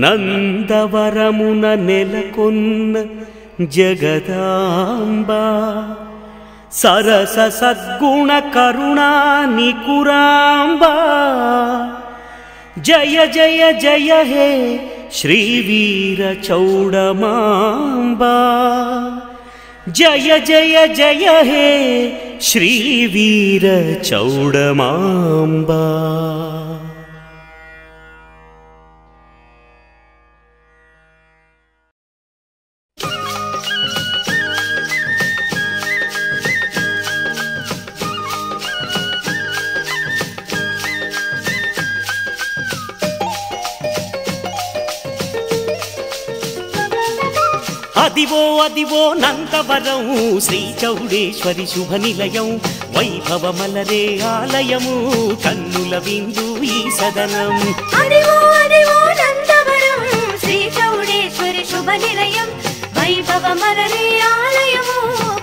నందవరమున నెలకొన్న జగదాంబా సరస సద్గుణ కరుణా నికురాంబా జయ జయ జయ హే శ్రీవీర చౌడమాంబా జయ జయ జయ హే శ్రీవీర చౌడమాంబా. అదివో అదివో నందవరం శ్రీ చౌడేశ్వరి శుభ నిలయం వైభవమలరే ఆలయము కన్నుల విందు ఈ సదనం. అదివో అదివో నందవరం శ్రీ చౌడేశ్వరి శుభ నిలయం వైభవమలరే ఆలయము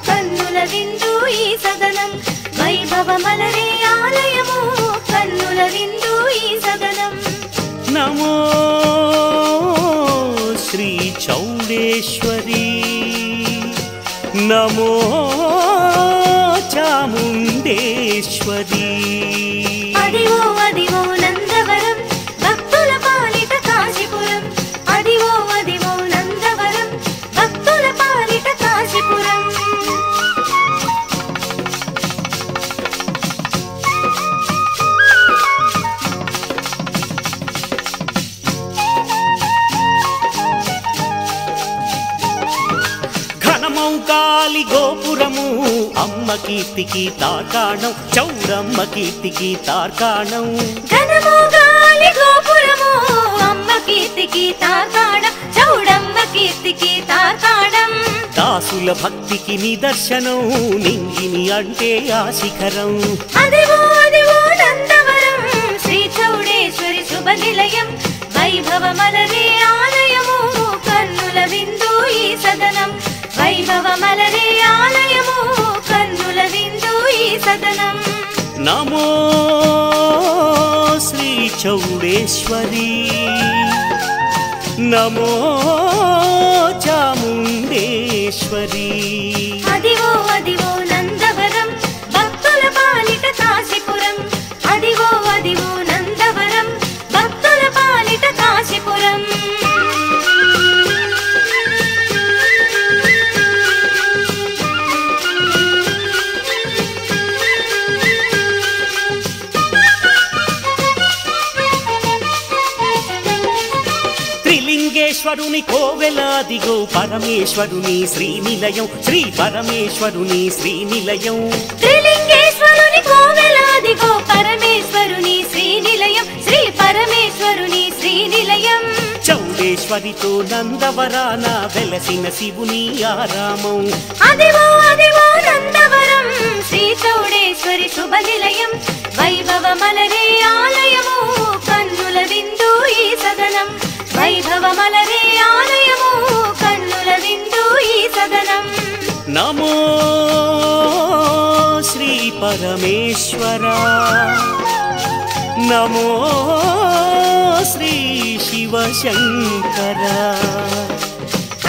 కన్నుల విందు ఈ సదనం. వైభవమలరే ఆలయము కన్నుల విందు ఈ సదనం. నమో శ్రీ చౌడేశ్వరి నమో చాముండేశ్వరి. అదివో అదివో నందవరం భక్తుల పాలిట కాశీపురం. అదివో అదివో నందవరం భక్తుల పాలిట కాశీపురం. గాలి గోపురము అమ్మ కీర్తికి తార్కాణం చౌడమ్మ కీర్తికి తార్కాణం. ఘనము గాలి గోపురము అమ్మ కీర్తికి తార్కాణం చౌడమ్మ కీర్తికి తార్కాణం. దాసుల భక్తికి నిదర్శనం నింగిని అంటే ఆ శిఖరం. అదివో అదివో నందవరం శ్రీ చౌడేశ్వరి శుభ నిలయం వైభవమలరే ఆలయము కన్నుల విందు ఈ సదనం. వైభవమలరే ఆలయము కన్నుల విందు ఈ సదనం. నమో శ్రీ చౌడేశ్వరి నమో చాముండేశ్వరి. అదివో అదివో నందవరం భక్తుల పాలిట కాశీపురం. అదివో అదివో నందవరం భక్తుల పాలిట కాశీపురం. త్రిలింగేశ్వరుని కోవెలాదిగో పరమేశ్వరుని శ్రీనిలయం శ్రీ పరమేశ్వరుని శ్రీనిలయం. త్రిలింగేశ్వరుని కోవెలాదిగో పరమేశ్వరుని శ్రీనిలయం శ్రీ పరమేశ్వరుని శ్రీనిలయం. చౌడేశ్వరితో నందవరాన వెలసిన శివుని ఆరామం. అదివో అదివో నందవరం శ్రీ చౌడేశ్వరి శుభ నిలయం వైభవమలరే ఆలయము కన్నుల విందు ఈ సదనం. వైభవమలరే ఆలయము కన్నుల విందు ఈ సదనం. నమో శ్రీ పరమేశ్వర నమో శ్రీ శివశంకర.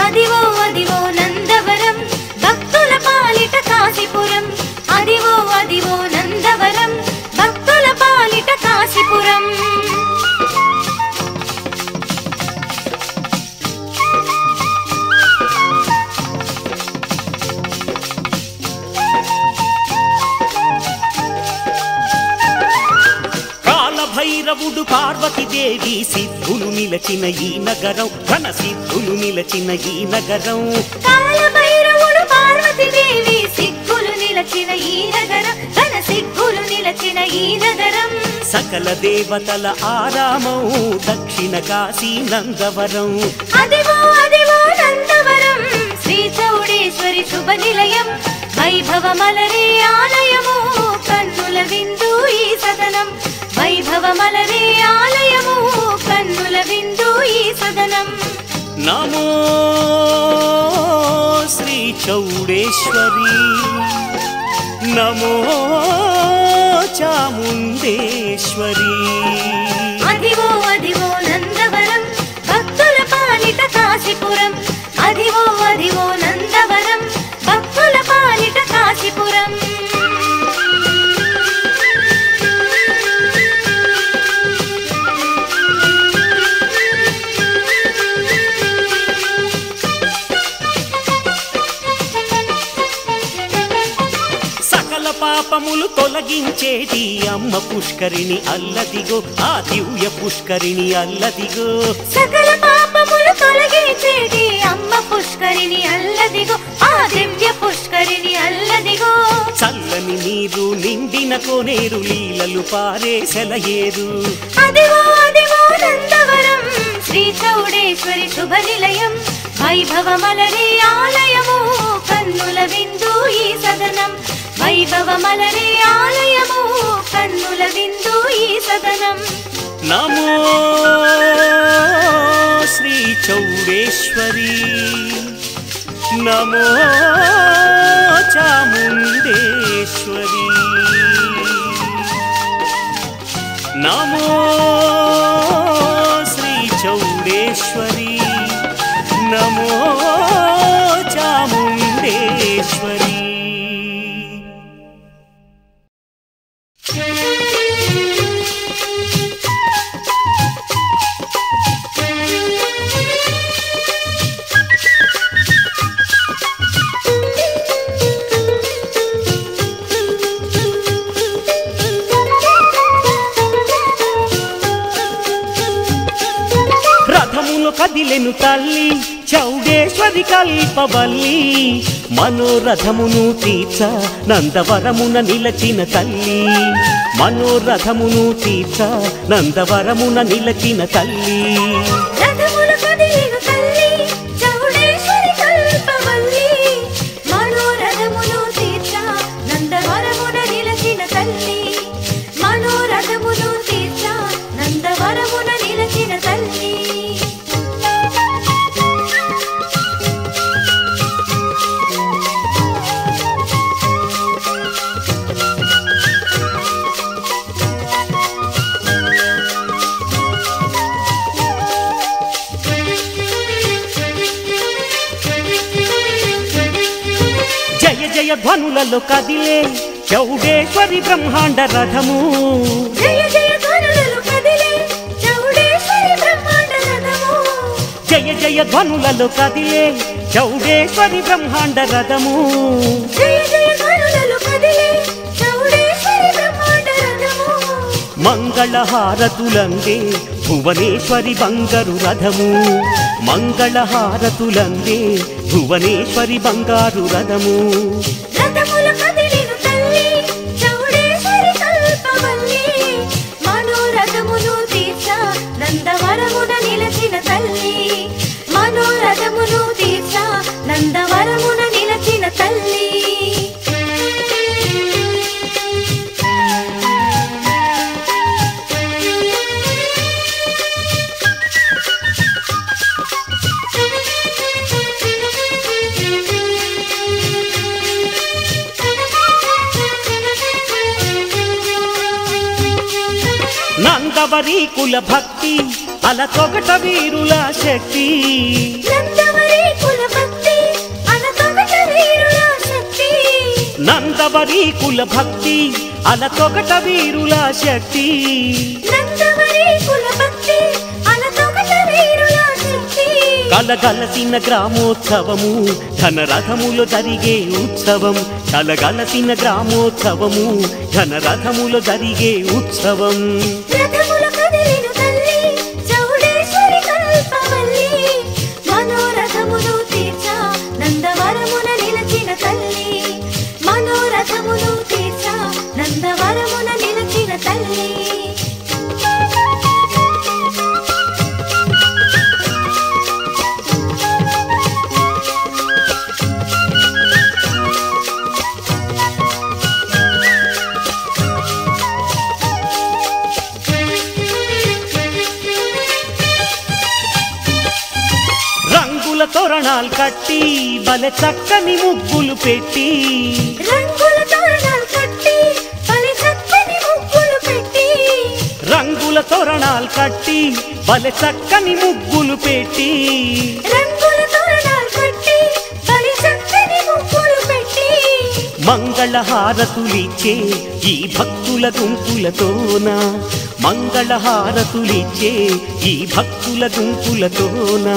అదివో అదివో నందవరం భక్తుల పాలిట కాశీపురం. అదివో అదివో నందవరం భక్తుల పాలిట కాశీపురం. భైరవుడు పార్వతీదేవి సిద్ధులు నిలచిన ఈ నగరం ఘన సిద్ధులు నిలచిన ఈ నగరం. కాలభైరవుడు పార్వతీదేవి సిద్ధులు నిలచిన ఈ నగరం ఘన సిద్ధులు నిలచిన ఈ నగరం. సకల దేవతల ఆరామం దక్షిణ కాశీ నందవరం. అదివో అదివో నందవరం శ్రీ చౌడేశ్వరి శుభ నిలయం వైభవమలరే ఆలయము కన్నుల విందు ఈ సదనం. వైభవమలరే ఆలయము కన్నుల విందు ఈ సదనం. నమో శ్రీ చౌడేశ్వరి నమో చాముండేశ్వరి. అదివో అదివో నందవరం భక్త పాపములు తొలగించేది అమ్మ పుష్కరిణి అల్లదిగో ఆ దివ్య పుష్కరిణి అల్లదిగో సకల పాపములు తొలగించేది అమ్మ పుష్కరిణి అల్లదిగో ఆ దివ్య పుష్కరిణి అల్లదిగో చల్లని నీరు నిండిన కోనేరు లీలలు పారే సెలయేరు అదిగో అదిగో నందవరం శ్రీ చౌడేశ్వరి శుభ నిలయం వైభవమలరి ఆలయము కన్నుల విందు ఈ సదనం వైభవమలరి ఆలయము కన్నుల విందు ఈ సదనం నమో శ్రీ చౌడేశ్వరి నమో చాముండేశ్వరి నమో శ్రీ చౌడేశ్వరి నమో చాముండేశ్వరి కదిలెను తల్లి చౌడేశ్వరి కల్పవల్లి మనోరథమును తీర్చ నందవరమున నిలచిన తల్లి మనోరథమును తీర్చ నందవరమున నిలచిన తల్లి రథములు కదిలెను తల్లి చౌడేశ్వరి కల్పవల్లి మనోరథమును తీర్చ నందవరమున నిలచిన తల్లి మనోరథమును తీర్చ నందవరమున నిలచిన తల్లి జయ ధ్వనులలో కదిలే చౌడేశ్వరి బ్రహ్మాండ రథము జయ జయ ధ్వనులలో కదిలే చౌడేశ్వరి బ్రహ్మాండ రథము జయ జయ ధ్వనులలో కదిలే చౌడేశ్వరి బ్రహ్మాండ రథము జయ జయ ధ్వనులలో కదిలే చౌడేశ్వరి బ్రహ్మాండ రథము మంగళహారతులందే భువనేశ్వరి బంగారు రథము మంగళహారతులందే భువనేశ్వరి బంగారు రథము రథములు కదిలెను తల్లి చౌడేశ్వరి కల్పవల్లి మనోరథమును తీర్చ నందవరమున నిలచిన తల్లి మనోరథమును తీర్చ నందవరమున నిలచిన తల్లి నందవరి కుల భక్తి అలతొగట వీరుల శక్తి నందవరి కుల భక్తి అలతొగట వీరుల శక్తి నందవరి కుల భక్తి అలతొగట వీరుల శక్తి నందవరి కుల భక్తి అలతొగట వీరుల శక్తి కలగలసిన గ్రామోత్సవము ఘనరథములో జరిగే ఉత్సవం కలగలసిన గ్రామోత్సవము ఘనరథములో జరిగే ఉత్సవం రథములు కదిలెను తల్లి చౌడేశ్వరి కల్పవల్లి మనోరథమును తీర్చ నందవరమున నిలచిన తల్లి మనోరథమును తీర్చ నందవరమున నిలచిన తల్లి తోరణాలు కట్టి బల చక్కని ముగ్గులు పెట్టి రంగుల తోరణాలు కట్టి బల చక్కని ముగ్గులు పెట్టి రంగుల తోరణాలు కట్టి బల చక్కని ముగ్గులు పెట్టి రంగుల తోరణాలు కట్టి బల చక్కని ముగ్గులు పెట్టి మంగళహారతులిచ్చే ఈ భక్తుల గుంపులతోన మంగళహారతులిచ్చే ఈ భక్తుల గుంపులతోన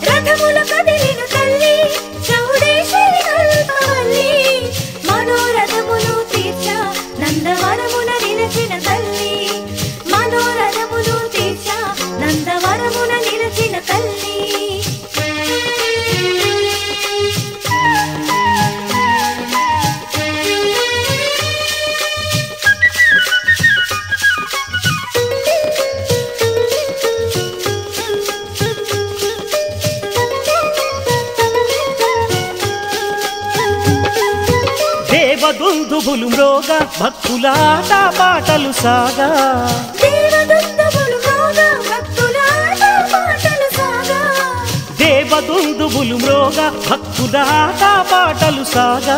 రథములు కదిలిన తల్లి చౌడేశ్వరి కల్పవల్లి మనోరథమును తీర్చ నందవరమున నిలచిన తల్లి మనోరథములు తీర్చా నందవరమున నిలచిన తల్లి దేవదుందుబులు మ్రోగ భక్తులాట పాటలు సాగా దేవదుందుబులు మ్రోగ భక్తులాట పాటలు సాగా దేవదుందుబులు మ్రోగ భక్తులాట పాటలు సాగా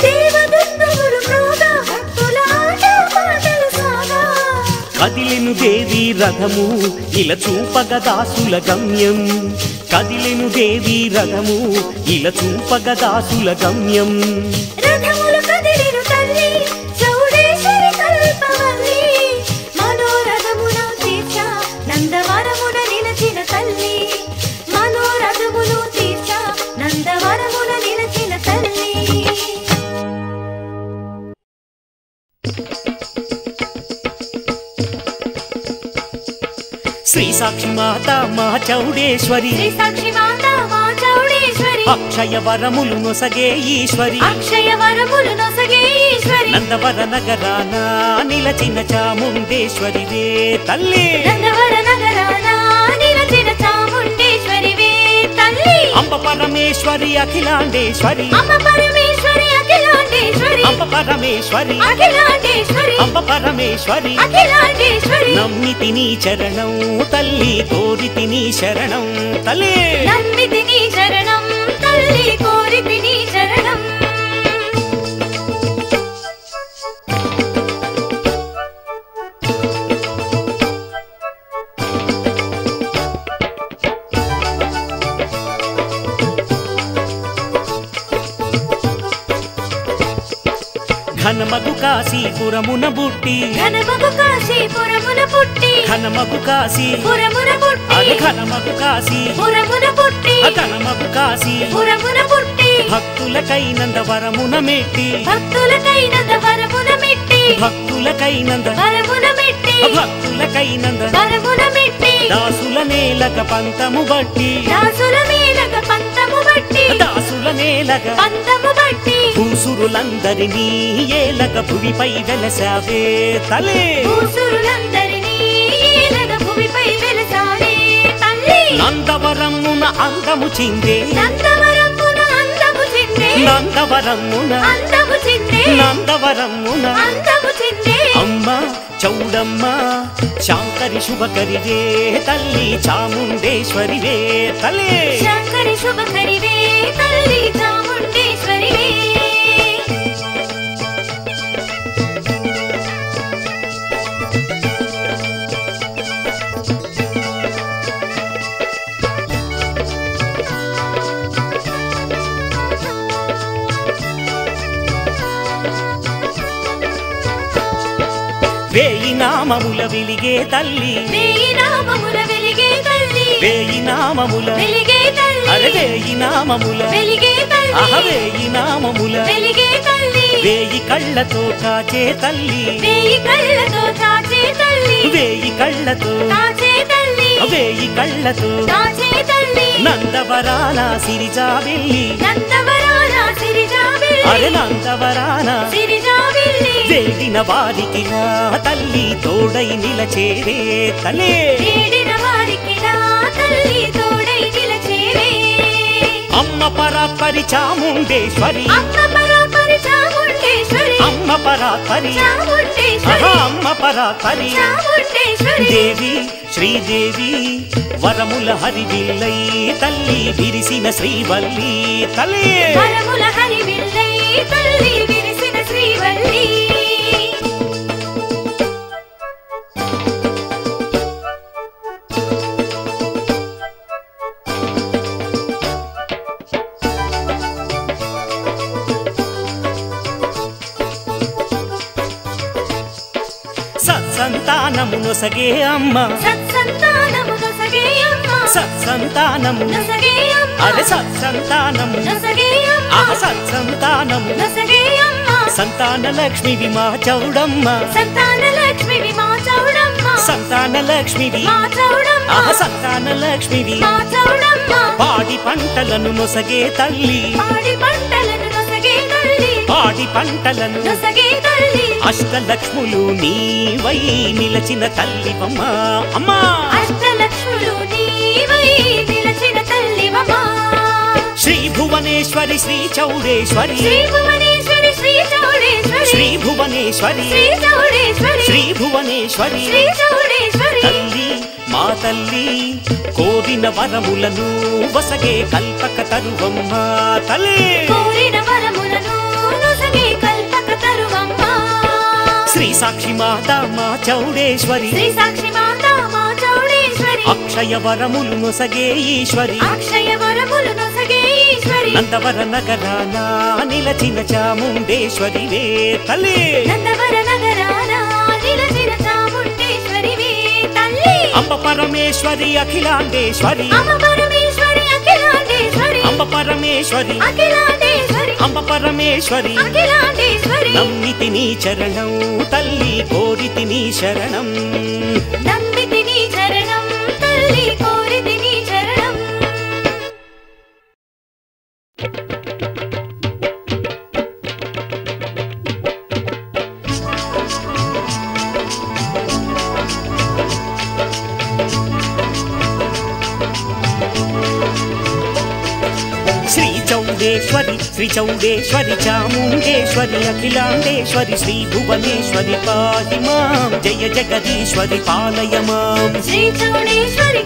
దేవదుందుబులు మ్రోగ భక్తులాట పాటలు సాగా కదిలెను దేవి రథము ఇలా చూపగ దాసుల గమ్యం కదిలెను దేవి రథము ఇలా చూపగ దాసుల గమ్యం రథములు కదిలెను తల్లి చౌడేశ్వరి కల్పవల్లి మనోరథమున తీర్చా నందవరమున నిలచిన తల్లి మనోరథమును తీర్చా నందవరమున నిలచిన తల్లి శ్రీ సాక్షి మాత మా చౌడేశ్వరి శ్రీ సాక్షి మాత మా చౌడేశ్వరి అక్షయ వరములు నొసగే ఈశ్వరి అక్షయ వరములు నొసగే ఈశ్వరి నందవర నగరాన నిలచిన చాముండేశ్వరి వే తల్లి నందవర నగరాన నిలచిన చాముండేశ్వరి వే తల్లి అంబ పరమేశ్వరి అఖిలాండేశ్వరి అమ్మ పరమేశ్వరి అఖిలాండేశ్వరి అంబ పరమేశ్వరి అఖిలాండేశ్వరి అంబ పరమేశ్వరి అఖిలాండేశ్వరి నమ్మితి నీ చరణం తల్లి కోరితి నీ శరణం తల్లి నమ్మితి నీ శరణం తల్లి కోరితి నీ శరణం ఘనమగు కాశీపురమున బుట్టి ఘనమగు కాశీపురమున పుట్టి ఘనమగు పురమున పుట్టి అది ఘనమగు కాశీ పురమున పుట్టి ఘనమగు కాశీ పురమున పుట్టి భక్తులకై నందవరమున మెట్టి భక్తులకై నందవరమున మెట్టి భక్తులకై వరమున మెట్టి భక్తులకై వరమున మెట్టి దాసుల నేలక పంతము బట్టి దాసుల మేలక పంతము బట్టి దాసుల నేలక పంతము బట్టి భూసురులందరినీ ఏలక భువిపై వెలసావే తలే భూసురులందరినీ ఏలగ భూమిపై వెలసావే తల్లి నందవరమున అందము చిందే నందవరమున అందము చిందే నందవరమున అందము చిందే నందవరమున అందము చిందే అమ్మ చౌడమ్మ శాంకరి శుభకరి వే తల్లి చాముండేశ్వరి వే తల్లి శంకరి శుభకరివే తల్లి చాముండేశ్వరివే వేయి నామముల వెలిగే తల్లి వేయి నామముల వెలిగే తల్లి వేయి నామముల వెలిగే తల్లి అరే వేయి నామముల వెలిగే తల్లి వేయి నామముల వెలిగే తల్లి వేయి కళ్ళతో కాచే తల్లి వేయి కళ్ళతో కాచే తల్లి వేయి కళ్ళతో కాచే తల్లి వేయి కళ్ళతో కాచే తల్లి నందవరాన సిరిజాబిల్లి నందవరాన సిరిజాబిల్లి అరే నందవరాన సిరిజాబిల్లి వేడిన వారికి నా తల్లి తోడై నిలచేరే తలే వేడిన వారికి నా తల్లి తోడై నిలచేరే అమ్మ పరాత్పరి చాముండేశ్వరి అమ్మ పరాపరి చాముండేశ్వరి అమ్మ పరాత్పరి చాముండేశ్వరి అమ్మ పరాత్పరి చాముండేశ్వరి దేవి శ్రీదేవి వరముల హరివిల్లై తల్లి విరిసిన శ్రీవల్లి తల్లి వరముల హరివిల్లై తల్లి విరిసిన శ్రీవల్లి సత్సంతానము నొసగే అమ్మ సత్సంతానము నొసగే అమ్మ సత్సంతానము నొసగే అమ్మ అరే సత్సంతానము నొసగే అమ్మ సత్సంతానము నొసగే అమ్మ సంతాన లక్ష్మివి మా చౌడమ్మ సంతాన లక్ష్మివి మా చౌడమ్మ సంతాన లక్ష్మివి మా చౌడమ్మ సంతాన లక్ష్మివి మా చౌడమ్మ పాడి పంటలను నొసగే తల్లి పాడి పంటలను నొసగే తల్లి పాడి పంటలను నొసగే తల్లి అష్టలక్ష్ములు నీవై నిలచిన తల్లివమ్మ అమ్మా అష్టలక్ష్ములు నీవై నిలచిన తల్లివమ్మా శ్రీ భువనేశ్వరి శ్రీ చౌడేశ్వరి శ్రీ భువనేశ్వరి శ్రీ చౌడేశ్వరి శ్రీ భువనేశ్వరి శ్రీ చౌడేశ్వరి శ్రీ భువనేశ్వరి శ్రీ చౌడేశ్వరి తల్లి మా తల్లి కోరిన వరములను వసగే కల్పక తరువమ్మ తల్లి కోరిన వరములను నొసగే కల్పక తరువమ్మ శ్రీ సాక్షి మాత మా చౌడేశ్వరి శ్రీ సాక్షి మాత మా చౌడేశ్వరి అక్షయ వరములు నొసగే ఈశ్వరి అక్షయ వరములు నొసగే ఈశ్వరి నందవర నగరాన నిలచిన చాముండేశ్వరి వే తల్లి నందవర నగరాన నిలచిన చాముండేశ్వరివే తల్లి అంబ పరమేశ్వరి అఖిలాండేశ్వరి అమ్మ పరమేశ్వరి అఖిలాండేశ్వరి అంబ పరమేశ్వరి అఖిలాండేశ్వరి అంబ పరమేశ్వరి అఖిలాండేశ్వరి నమ్మితి నీ చరణం తల్లి కోరితి నీ శరణం నమ్మితి నీ చరణం తల్లి కోరితి నీ చరణం శ్రీ చౌడేశ్వరి చాముండేశ్వరి అఖిలాండేశ్వరి శ్రీ భువనేశ్వరి పాహి మాం జయ జగదీశ్వరి పాలయ మాం శ్రీ చౌడేశ్వరి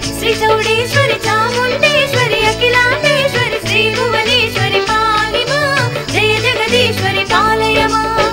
చాముండేశ్వరి అఖిలాండేశ్వరి శ్రీ భువనేశ్వరి పాహి మాం జయ జగదీశ్వరి పాలయ మాం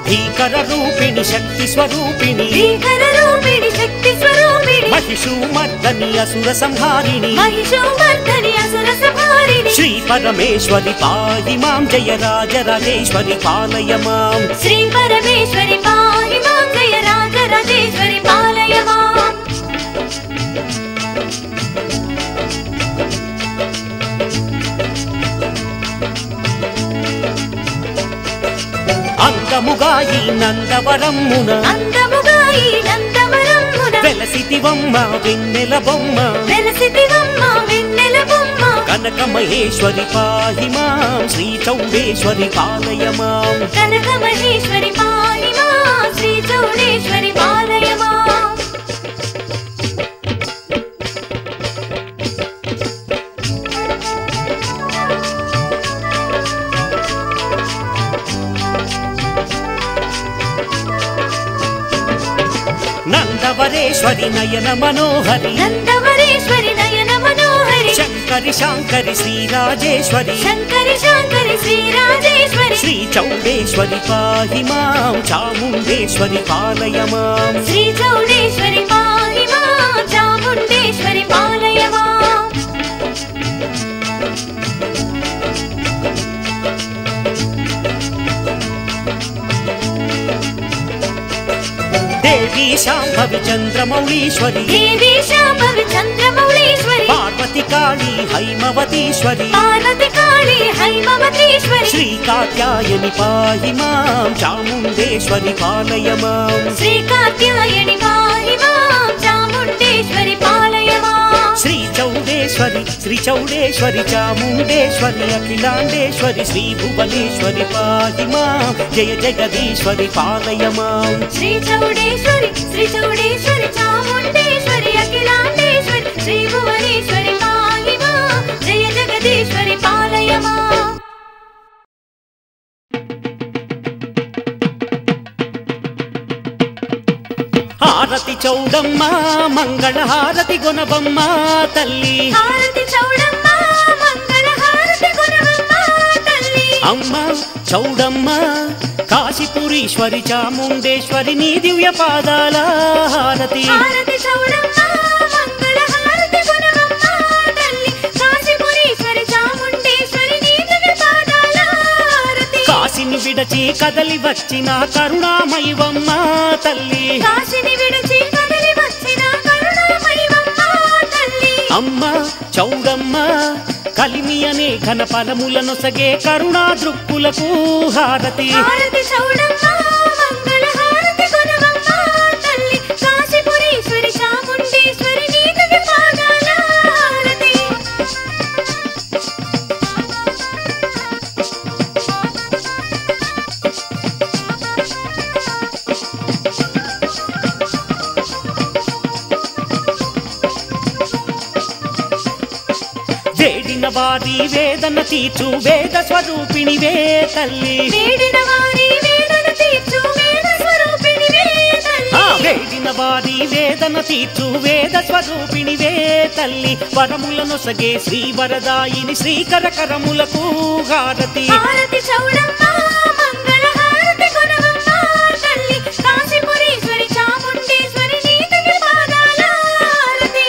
భీకర రూపిణి శక్తి స్వరూపిణి భీకర రూపిణి శక్తి స్వరూపిణి మహిషూమర్దని అసుర సంహారిణి మహిషోమర్దని అసుర సంహారిణి శ్రీ పరమేశ్వరి పాహి మాం జయ రాజరాజేశ్వరి పాలయ మాం శ్రీ పరమేశ్వరి పాహి మాం జయ రాజరాజేశ్వరి పాలయ మాం అందముగా ఈ నందవరమ్మున అందముగా ఈ నందవరమ్మున వెలసితివమ్మ వెన్నెల బొమ్మ వెలసితివమ్మ వెన్నెల బొమ్మ కనక మహేశ్వరి పాహి మాం శ్రీ చౌడేశ్వరి పాలయ మాం కనక మహేశ్వరి పాహి మాం శ్రీ చౌడేశ్వరి పాలయ మాం నందవరేశ్వరి నయన మనోహరి నందవరేశ్వరి నయన మనోహరి శంకరి శాంకరి శ్రీరాజేశ్వరి శంకరి శాంకరి శ్రీరాజేశ్వరి శ్రీ చౌడేశ్వరి పాహి మాం చాముండేశ్వరి పాలయ మాం శ్రీ చౌడేశ్వరి పాహి మాం చాముండేశ్వరి పాలయ మాం దేవి శాంభవి చంద్రమౌళీశ్వరి దేవి శాంభవి చంద్రమౌళీశ్వరి పార్వతి కాళీ హైమవతీశ్వరి పార్వతి కాళీ హైమవతీశ్వరి శ్రీ కాత్యాయని పాహి మాం చాముండేశ్వరి పాలయ మాం శ్రీ కాత్యాయని పాహి మాం చాముండేశ్వరి పాలయ మాం శ్రీ చౌడేశ్వరి చాముండేశ్వరి అఖిలాండేశ్వరి శ్రీ భువనేశ్వరి పాహి మాం జయ జగదీశ్వరి పాలయ మాం శ్రీ చౌడేశ్వరి చాముండేశ్వరి అఖిలాండేశ్వరి శ్రీ భువనేశ్వరి పాహి మాం జయ జగదీశ్వరి పాలయ మాం హారతి చౌడమ్మ మంగళ హారతి గొనబమ్మ తల్లి హారతి చౌడమ్మ మంగళ హారతి గుణవమ్మ తల్లి అమ్మ చౌడమ్మ కాశీపురీశ్వరి చాముండేశ్వరి నీ దివ్య పాదాల హారతి హారతి చౌడమ్మ మంగళ హారతి గుణవమ్మ తల్లి కాశీపురీశ్వరి చాముండేశ్వరి నీ దివ్య పాదాల హారతి కాశీని విడచి కదలి వచ్చిన కరుణామయివమ్మ తల్లి కాశిని విడిచి కదలి వచ్చిన కరుణామయివమ్మ తల్లి అమ్మ చౌడమ్మ కలిమి అనే ఘన ఫలములనొసగే కరుణా దృక్కులకు హారతి హారతి చౌడమ్మ మంగళ హారతి కొనవమ్మ తల్లి కాశీపురీశ్వరి చాముండేశ్వరి నీకు పాదాల హారతి వేడిన వారి వేదన తీర్చు వేద స్వరూపిణివే తల్లి వేడిన వారి వేదన తీర్చు వేద స్వరూపిణివే తల్లి వేడిన వారి వేదన తీర్చు వేద స్వరూపిణివే తల్లి వరములనొసగే శ్రీ వరదాయిని శ్రీకర కరములకు హారతి హారతి చౌడమ్మ మంగళ హారతి కొనవమ్మ తల్లి కాశీపురీశ్వరి చాముండేశ్వరి నీకు పాదాల హారతి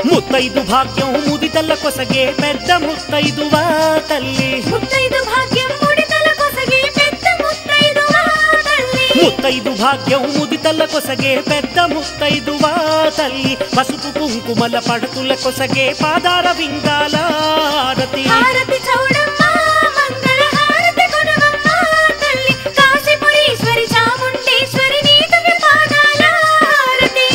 ముత్తైదు భాగ్యం ముదితల్ల కొసగే పెద్ద ముత్తైదువా తల్లి ముత్తైదు భాగ్యం ముడితల కొసగే పెద్ద ముత్తైదువా తల్లి ముత్తైదు భాగ్యం ముదితల్ల కొసగే పెద్ద ముత్తైదువా తల్లి పసుపు కుంకుమల పడతుల కొసగే పాదార వింగాల హారతి హారతి చౌడమ్మ మంగళ హారతి కొనవమ్మ తల్లి కాశీపురీశ్వరి చాముండేశ్వరి నీకు పాదాల హారతి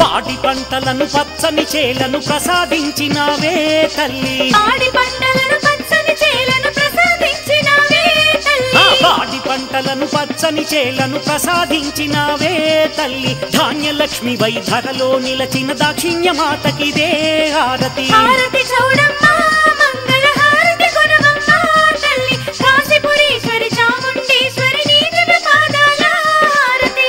పాడి పంటలను పచ్చని చేలను ప్రసాదించినావే తల్లి పాడి పంటలను పచ్చని చేలను ప్రసాదించినావే తల్లి పాడి పంటలను పచ్చని చేలను ప్రసాదించినావే తల్లి ధాన్యలక్ష్మి వై ధరలో నిలచిన దాక్షిణ్యమాతకిదే హారతి హారతి చౌడమ్మ మంగళ హారతి కొనవమ్మ తల్లి కాశీపురీశ్వరి చాముండేశ్వరి నీకు పాదాల హారతి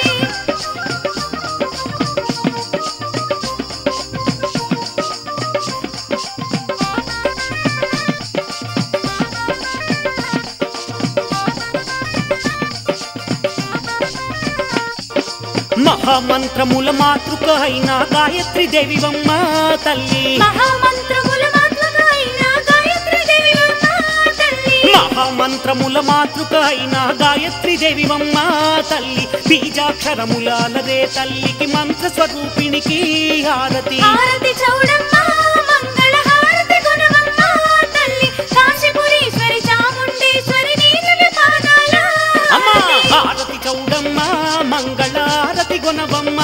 మహామంత్రముల మాతృక అయిన గాయత్రి దేవివమ్మ తల్లి మహామంత్రముల మాతృక అయిన గాయత్రి దేవివమ్మ తల్లి మహామంత్రముల మాతృక అయిన గాయత్రి దేవివమ్మ తల్లి బీజాక్షరముల అలరే తల్లికి మంత్ర స్వరూపిణికి హారతి హారతి చౌడమ్మ మంగళ హారతి కొనవమ్మ తల్లి కాశీపురీశ్వరి చాముండేశ్వరి నీకు పాదాల అమ్మా హారతి చౌడమ్మ మంగళారతి గుణవమ్మ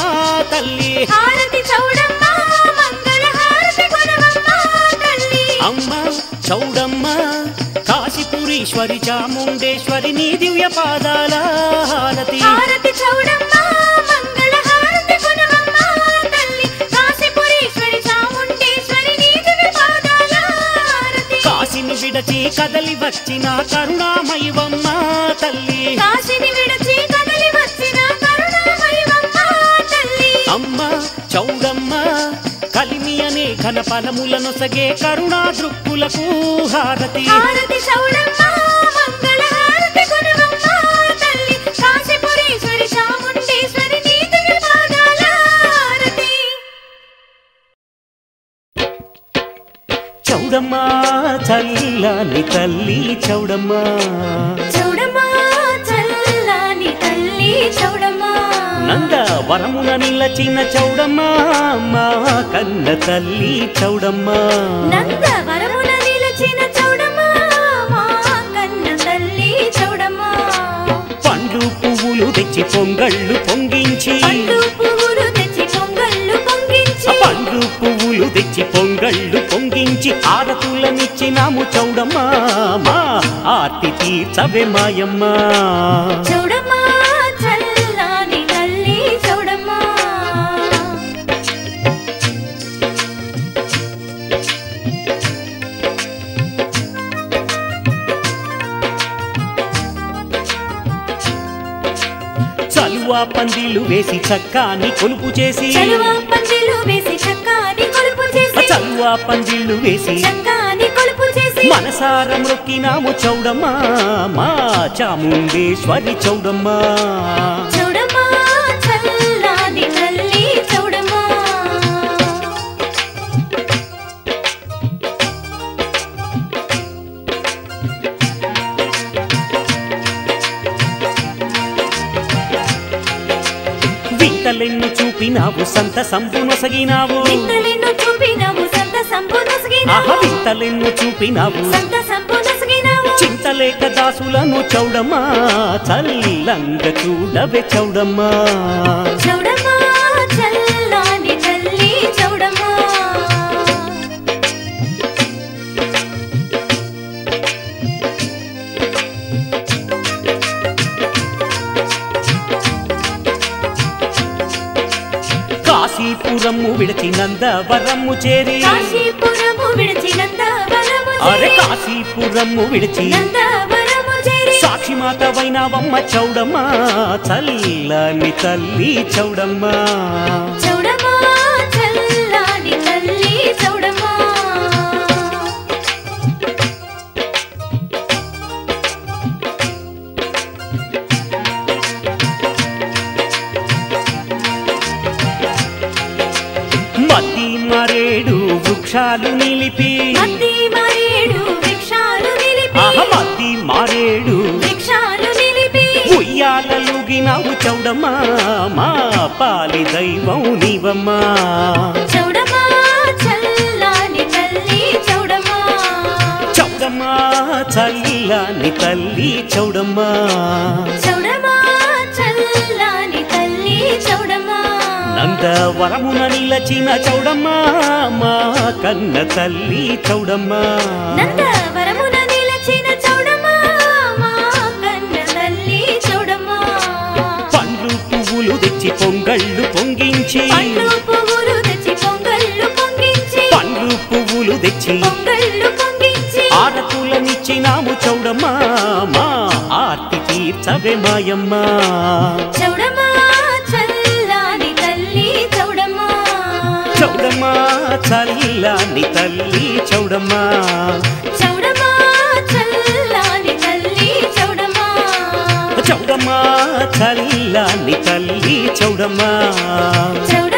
తల్లి హారతి చౌడమ్మ మంగళ హారతి కొనవమ్మ తల్లి అమ్మ చౌడమ్మ కాశీపురీశ్వరి చాముండేశ్వరి నీ దివ్య పాదాల హారతి హారతి చౌడమ్మ మంగళ హారతి కొనవమ్మ తల్లి కాశీపురీశ్వరి చాముండేశ్వరి నీకు పాదాల హారతి కాశీని విడచి కదలి వచ్చిన కరుణామయివమ్మ తల్లి కాశీని విడిచి కదలి వచ్చిన కరుణామయివమ్మ తల్లి అమ్మ చౌడమ్మ కలిమి అనే ఘన ఫలములనొసగే కరుణా దృక్కులకు హారతి హారతి చౌడమ్మ మంగళ హారతి కొనవమ్మ తల్లి కాశీపురీశ్వరి చాముండేశ్వరి నీకు పాదాల హారతి చౌడమ్మ చల్లని తల్లి చౌడమ్మ చౌడమ్మ చల్లని తల్లి చౌడమ్మ నంద వరమున నిలచిన చౌడమ్మ మా కన్న తల్లి చౌడమ్మ నంద వరమున నిలచిన చౌడమ్మ మా కన్న తల్లి చౌడమ్మ పండు పువ్వులు తెచ్చి పొంగళ్ళు పొంగించి పండు పువ్వులు తెచ్చి పొంగళ్ళు పొంగించి పండు పువ్వులు తెచ్చి పొంగళ్ళు పొంగించి ఆరతులనిచ్చినాము చౌడమ్మ మా ఆర్తి తీర్చవే మాయమ్మ చౌడమ్మ చల్లని తల్లి చౌడమ్మ పందిళ్ళు వేసి చక్కాని కొలుపు చేసి చలువా పందిళ్ళు వేసి చక్కాని కొలుపు చేసి చలువా పందిళ్ళు వేసి చక్కాని కొలుపు చేసి మనసార మొక్కినాము చౌడమ్మా మా చాముండేశ్వరి చౌడమ్మా చౌడమ్మా చల్లాని తల్లి చౌడమ్మా వింతలెన్ను చూపినావు సంత సంపునొసగినావు వింతలెన్ను చూపినావు సంత సంపునొసగినావు వింతలెన్ను చూపినావు సంత సంపునొసగినావు చింతలేక దాసులను చౌడమ్మా చల్లంగ చూడవే చౌడమ్మా చౌడమ్మా చల్లాని తల్లి చౌడమ్మా కాశీపురము విడిచి నందవరము చేరి కాశీపురము విడిచి నందవరము అరే కాశీపురము విడిచి నందవరము చేరి సాక్షి మాతవైనావమ్మ చౌడమ్మా చల్లని తల్లి చౌడమ్మా చౌడమ్మా చల్లాని తల్లి చౌడమ్మా మతి మరేడు వృక్షాలు నిలిపి మతి మరేడు వృక్షాలు నిలిపి మతి మరేడు వృక్షాలు నిలిపి ఉయ్యాలలుగినావు చౌడమ్మా మా పాలి దైవం నీవమ్మా చౌడమ్మా చల్లాని తల్లి చౌడమ్మా చౌడమ్మా చల్లని తల్లి చౌడమ్మా చౌడమ్మా చల్లాని తల్లి చౌడమ్మా నందవరమున నిలచిన చౌడమ్మా మా కన్న తల్లి చౌడమ్మా నందవరమున నిలచిన చౌడమ్మా మా కన్న తల్లి చౌడమ్మా పండ్లు పువ్వులు తెచ్చి పొంగళ్ళు పొంగించి పండ్లు పువ్వులు తెచ్చి పొంగళ్ళు పొంగించి పండ్లు పువ్వులు తెచ్చి పొంగళ్ళు పొంగించి ఆరతులనిచ్చినాము చౌడమ్మా మా ఆర్తి తీర్చవే మాయమ్మా చౌడమ్మా చల్లాని తల్లి చౌడమ్మా చౌడమ్మా చల్లని తల్లి చౌడమ్మా చౌడమ్మా చల్లాని తల్లి చౌడమ్మా చౌడమ్మా చల్లని తల్లి చౌడమ్మా చౌడమ్మా